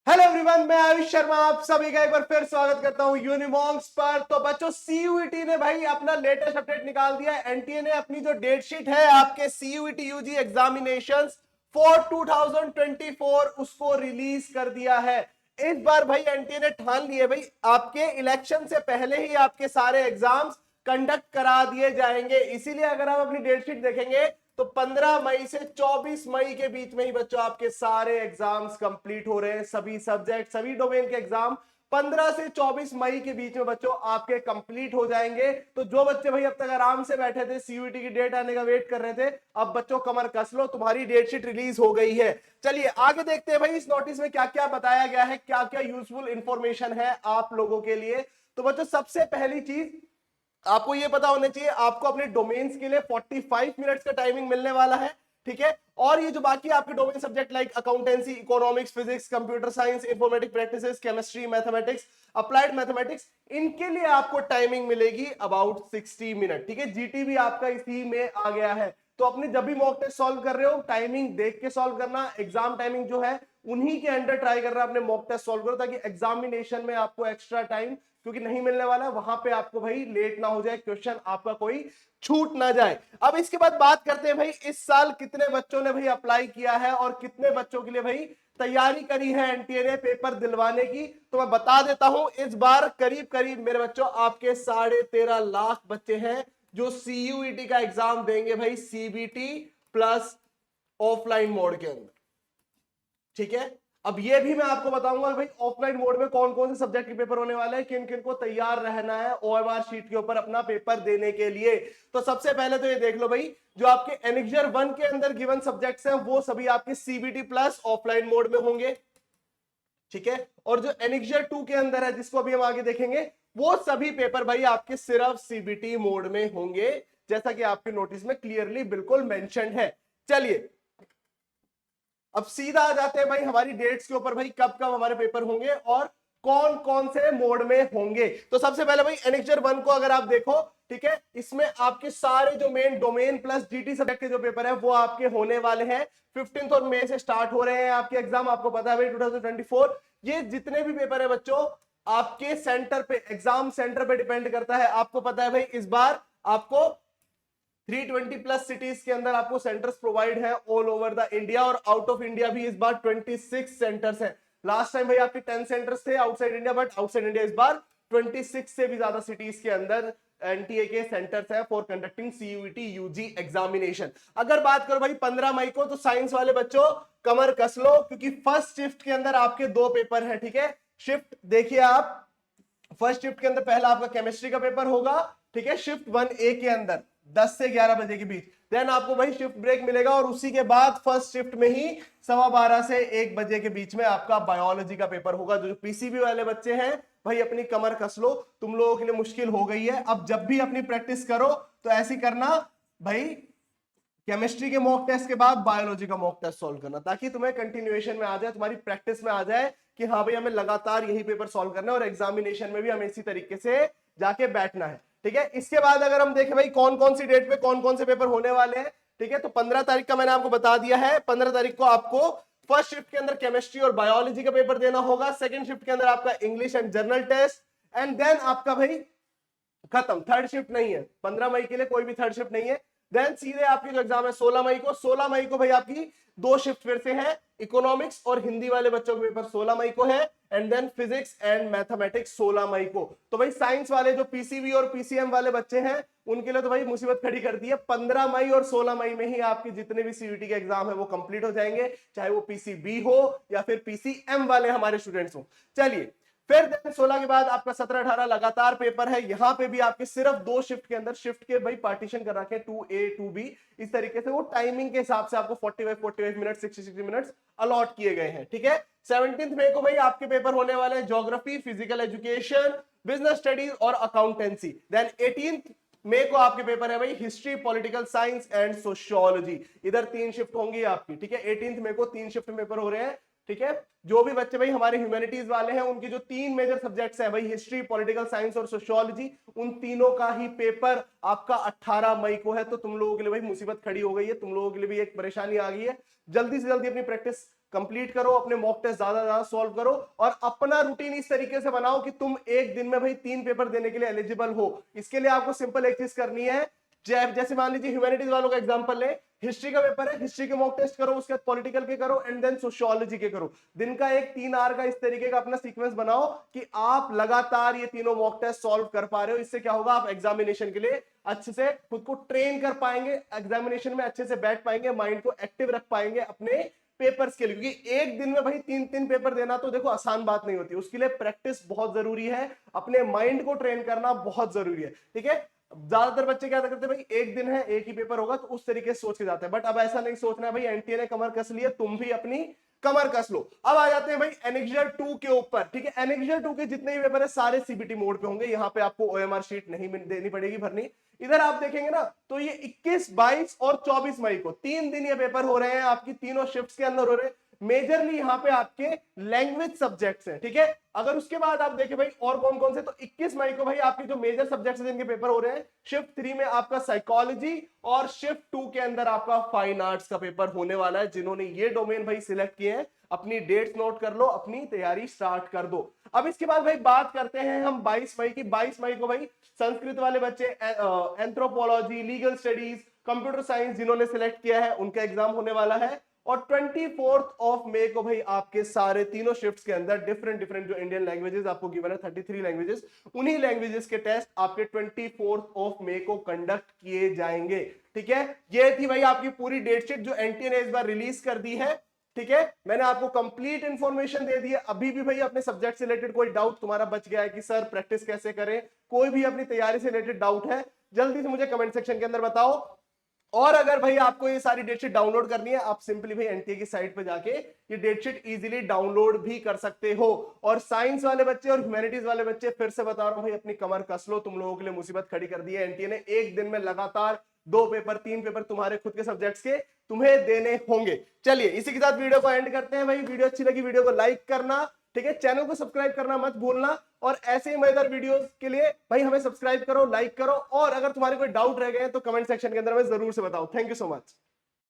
Hello everyone, मैं आयुष शर्मा आप सभी का एक बार फिर स्वागत करता हूं यूनिमॉन्क्स पर। तो बच्चों, सीयूईटी ने भाई अपना लेटेस्ट अपडेट निकाल दिया है। एनटीए ने अपनी जो डेट शीट है आपके सीयूईटी यूजी एग्जामिनेशंस फॉर 2024 उसको रिलीज कर दिया है। इस बार भाई एनटीए ने ठान लिया भाई आपके इलेक्शन से पहले ही आपके सारे एग्जाम्स कंडक्ट करा दिए जाएंगे। इसीलिए अगर आप अपनी डेट शीट देखेंगे तो 15 मई से 24 मई के बीच में ही बच्चों आपके सारे एग्जाम्स कंप्लीट हो रहे हैं। सभी सब्जेक्ट सभी डोमेन के एग्जाम 15 से 24 मई के बीच में बच्चों आपके कंप्लीट हो जाएंगे। तो जो बच्चे भाई अब तक आराम से बैठे थे, सीयूईटी की डेट आने का वेट कर रहे थे, अब बच्चों कमर कस लो, तुम्हारी डेट शीट रिलीज हो गई है। चलिए आगे देखते हैं भाई इस नोटिस में क्या क्या बताया गया है, क्या क्या यूजफुल इंफॉर्मेशन है आप लोगों के लिए। तो बच्चों सबसे पहली चीज आपको ये पता होना चाहिए, आपको अपने डोमेन्स के लिए 45 मिनट्स का टाइमिंग मिलने वाला है। ठीक है, और ये जो बाकी आपके domain subject like accountancy, economics, physics, computer science, informatic practices, chemistry, mathematics, applied mathematics, इनके लिए आपको टाइमिंग मिलेगी अबाउट 60 मिनट। ठीक है, जीटी भी आपका इसी में आ गया है। तो अपने जब भी मॉक टेस्ट सॉल्व कर रहे हो टाइमिंग देख के सॉल्व करना। एग्जाम टाइमिंग जो है उन्हीं के अंडर ट्राई करना, अपने मॉक टेस्ट सॉल्व करो ताकि एग्जामिनेशन में आपको एक्स्ट्रा टाइम क्योंकि नहीं मिलने वाला, वहां पे आपको भाई लेट ना हो जाए, क्वेश्चन आपका कोई छूट ना जाए। अब इसके बाद बात करते हैं भाई इस साल कितने बच्चों ने भाई अप्लाई किया है और कितने बच्चों के लिए भाई तैयारी करी है एनटीए ने पेपर दिलवाने की। तो मैं बता देता हूं, इस बार करीब करीब मेरे बच्चों आपके 13.5 लाख बच्चे हैं जो सीयूईटी का एग्जाम देंगे भाई सीबीटी प्लस ऑफलाइन मोड के अंदर। ठीक है, अब ये भी मैं आपको बताऊंगा भाई ऑफलाइन मोड में कौन कौन से सब्जेक्ट के पेपर होने वाले हैं, किन किन को तैयार रहना है ओएमआर शीट के ऊपर अपना पेपर देने के लिए। तो सबसे पहले तो ये देख लो भाई, जो आपके एनेक्जर 1 के अंदर गिवन सब्जेक्ट्स हैं वो सभी आपके सीबीटी प्लस ऑफलाइन मोड में होंगे। ठीक है, और जो एनेक्जर 2 के अंदर है जिसको अभी हम आगे देखेंगे, वो सभी पेपर भाई आपके सिर्फ सीबीटी मोड में होंगे, जैसा कि आपके नोटिस में क्लियरली बिल्कुल मेंशन्ड है। चलिए अब सीधा आ जाते हैं भाई हमारी डेट्स के ऊपर, भाई कब कब हमारे पेपर होंगे और कौन कौन से मोड में होंगे। तो सबसे पहले भाई एनेक्जर 1 को अगर आप देखो, ठीक है, इसमें आपके सारे जो main domain plus GT subject के जो पेपर है वो आपके होने वाले हैं। 15 और मई से स्टार्ट हो रहे हैं आपके एग्जाम, आपको पता है भाई 2024। ये जितने भी पेपर है बच्चों आपके सेंटर पे, एग्जाम सेंटर पे डिपेंड करता है। आपको पता है भाई इस बार आपको 320 प्लस सिटीज के अंदर आपको सेंटर्स प्रोवाइड है ऑल ओवर द इंडिया, और आउट ऑफ इंडिया भी इस बार 26 सेंटर्स हैं। लास्ट टाइम भाई आपके 10 सेंटर्स थे outside India, but outside India इस बार 26 से भी ज्यादा सिटीज के अंदर एनटीए के सेंटर्स है for conducting CUET UG examination. अगर बात करो भाई 15 मई को, तो साइंस वाले बच्चों कमर कस लो क्योंकि फर्स्ट शिफ्ट के अंदर आपके 2 पेपर हैं। ठीक है, शिफ्ट देखिए आप, फर्स्ट शिफ्ट के अंदर पहला आपका केमिस्ट्री का पेपर होगा। ठीक है, शिफ्ट 1A के अंदर 10 से 11 बजे के बीच, देन आपको भाई शिफ्ट ब्रेक मिलेगा और उसी के बाद फर्स्ट शिफ्ट में ही 12:15 से 1 बजे के बीच में आपका बायोलॉजी का पेपर होगा। जो पीसीबी वाले बच्चे हैं भाई अपनी कमर कस लो, तुम लोगों के लिए मुश्किल हो गई है। अब जब भी अपनी प्रैक्टिस करो तो ऐसी करना भाई, केमिस्ट्री के मॉक टेस्ट के बाद बायोलॉजी का मॉक टेस्ट सॉल्व करना ताकि तुम्हें कंटिन्यूएशन में आ जाए, तुम्हारी प्रैक्टिस में आ जाए कि हाँ भाई हमें लगातार यही पेपर सॉल्व करना है और एग्जामिनेशन में भी हमें इसी तरीके से जाके बैठना है। ठीक है, इसके बाद अगर हम देखें भाई कौन कौन सी डेट पे कौन कौन से पेपर होने वाले हैं। ठीक है, तो 15 तारीख का मैंने आपको बता दिया है। 15 तारीख को आपको फर्स्ट शिफ्ट के अंदर केमिस्ट्री और बायोलॉजी का पेपर देना होगा। सेकंड शिफ्ट के अंदर आपका English and general test, and then आपका भाई खत्म, थर्ड शिफ्ट नहीं है 15 मई के लिए, कोई भी थर्ड शिफ्ट नहीं है। देन सीधे आपकी जो एग्जाम है 16 मई को, 16 मई को भाई आपकी 2 शिफ्ट फिर से है, इकोनॉमिक्स और हिंदी वाले बच्चों के पेपर 16 मई को है, and then physics and mathematics 16 मई को। तो भाई साइंस वाले जो पीसीबी और पीसीएम वाले बच्चे हैं उनके लिए तो भाई मुसीबत खड़ी कर दी है। 15 मई और 16 मई में ही आपके जितने भी सीयूईटी के एग्जाम है वो कंप्लीट हो जाएंगे, चाहे वो पीसीबी हो या फिर पीसीएम वाले हमारे स्टूडेंट्स हो। चलिए फिर दिन 16 के बाद आपका 17-18 लगातार पेपर है। यहां पे भी आपके सिर्फ 2 शिफ्ट के अंदर, शिफ्ट के भाई पार्टीशन कर रखे हैं 2A 2B, इस तरीके से वो टाइमिंग के हिसाब से आपको 45 मिनट 60 मिनट्स अलॉट किए गए हैं। ठीक है, 17 मई को भाई आपके पेपर होने वाले हैं geography, physical education, business studies और अकाउंटेंसी। देन 18 मई को आपके पेपर है भाई history, political science and sociology. इधर 3 शिफ्ट होंगी आपकी। ठीक है, 18 मई को 3 शिफ्ट में पेपर हो रहे हैं। ठीक है, जो भी बच्चे भाई हमारे ह्यूमैनिटीज वाले हैं उनकी जो 3 मेजर सब्जेक्ट्स हैं भाई हिस्ट्री, पॉलिटिकल साइंस और सोशियोलॉजी, उन तीनों का ही पेपर आपका 18 मई को है। तो तुम लोगों के लिए भाई मुसीबत खड़ी हो गई है, तुम लोगों के लिए भी एक परेशानी आ गई है। जल्दी से जल्दी अपनी प्रैक्टिस कंप्लीट करो, अपने मॉक टेस्ट ज्यादा सॉल्व करो और अपना रूटीन इस तरीके से बनाओ कि तुम एक दिन में भाई 3 पेपर देने के लिए एलिजिबल हो। इसके लिए आपको सिंपल एक चीज करनी है, जैसे मान लीजिए ह्यूमैनिटीज वालों का एग्जांपल ले, हिस्ट्री का पेपर है, हिस्ट्री के मॉक टेस्ट करो, उसके बाद पॉलिटिकल के करो एंड देन सोशियोलॉजी के करो। दिन का एक 3 आवर का इस तरीके का अपना सीक्वेंस बनाओ कि आप लगातार ये तीनों मॉक टेस्ट सॉल्व कर पा रहे हो। इससे क्या होगा, आप एग्जामिनेशन के लिए अच्छे से खुद को ट्रेन कर पाएंगे, एग्जामिनेशन में अच्छे से बैठ पाएंगे, माइंड को एक्टिव रख पाएंगे अपने पेपर्स के लिए। क्योंकि एक दिन में भाई 3 पेपर देना तो देखो आसान बात नहीं होती, उसके लिए प्रैक्टिस बहुत जरूरी है, अपने माइंड को ट्रेन करना बहुत जरूरी है। ठीक है, ज्यादातर बच्चे क्या करते हैं, भाई एक दिन है एक ही पेपर होगा, तो उस तरीके से सोच के जाते हैं। बट अब ऐसा नहीं सोचना है भाई, एनटीए ने कमर कस ली है, तुम भी अपनी कमर कस लो। अब आ जाते हैं भाई एनेक्जर 2 के ऊपर। ठीक है, एनेक्जर 2 के जितने भी पेपर है सारे सीबीटी मोड पे होंगे, यहाँ पे आपको ओएमआर शीट नहीं देनी पड़ेगी भरनी। इधर आप देखेंगे ना तो ये 21, 22 और 24 मई को 3 दिन ये पेपर हो रहे हैं, आपकी तीनों शिफ्ट्स के अंदर हो रहे हैं। मेजरली यहाँ पे आपके लैंग्वेज सब्जेक्ट्स हैं। ठीक है, अगर उसके बाद आप देखें भाई और कौन कौन से, तो 21 मई को भाई आपके जो मेजर सब्जेक्ट्स हैं जिनके पेपर हो रहे हैं, शिफ्ट 3 में आपका साइकोलॉजी और शिफ्ट 2 के अंदर आपका फाइन आर्ट्स का पेपर होने वाला है। जिन्होंने ये डोमेन भाई सिलेक्ट किए हैं, अपनी डेट्स नोट कर लो, अपनी तैयारी स्टार्ट कर दो। अब इसके बाद भाई बात करते हैं हम 22 मई की। 22 मई को भाई संस्कृत वाले बच्चे, anthropology, legal studies, computer science जिन्होंने सिलेक्ट किया है उनका एग्जाम होने वाला है। और 24 मई को भाई आपके सारे तीनों शिफ्ट्स के अंदर डिफरेंट जो इंडियन लैंग्वेजेस आपको गिवन है 33 लैंग्वेजेस, उन्हीं लैंग्वेजेस के टेस्ट आपके 24 मई को कंडक्ट किए जाएंगे। ठीक है, ये थी भाई आपकी पूरी डेट शीट जो एनटीए ने इस बार रिलीज कर दी है। ठीक है, मैंने आपको कंप्लीट इंफॉर्मेशन दे दी है। अभी भी भाई अपने सब्जेक्ट से रिलेटेड कोई डाउट तुम्हारा बच गया है कि सर प्रैक्टिस कैसे करें, कोई भी अपनी तैयारी से रिलेटेड डाउट है, जल्दी से मुझे कमेंट सेक्शन के अंदर बताओ। और अगर भाई आपको ये सारी डेटशीट डाउनलोड करनी है, आप सिंपली भाई एनटीए की साइट पे जाके ये डेटशीट इजीली डाउनलोड भी कर सकते हो। और साइंस वाले बच्चे और ह्यूमैनिटीज वाले बच्चे, फिर से बता रहा हूं भाई, अपनी कमर कस लो, तुम लोगों के लिए मुसीबत खड़ी कर दी है एनटीए ने। एक दिन में लगातार 2 पेपर 3 पेपर तुम्हारे खुद के सब्जेक्ट्स के तुम्हें देने होंगे। चलिए इसी के साथ वीडियो को एंड करते हैं भाई। वीडियो अच्छी लगी वीडियो को लाइक करना, ठीक है, चैनल को सब्सक्राइब करना मत भूलना। और ऐसे ही मजेदार वीडियोस के लिए भाई हमें सब्सक्राइब करो, लाइक करो, और अगर तुम्हारे कोई डाउट रह गए तो कमेंट सेक्शन के अंदर हमें जरूर से बताओ। Thank you so much.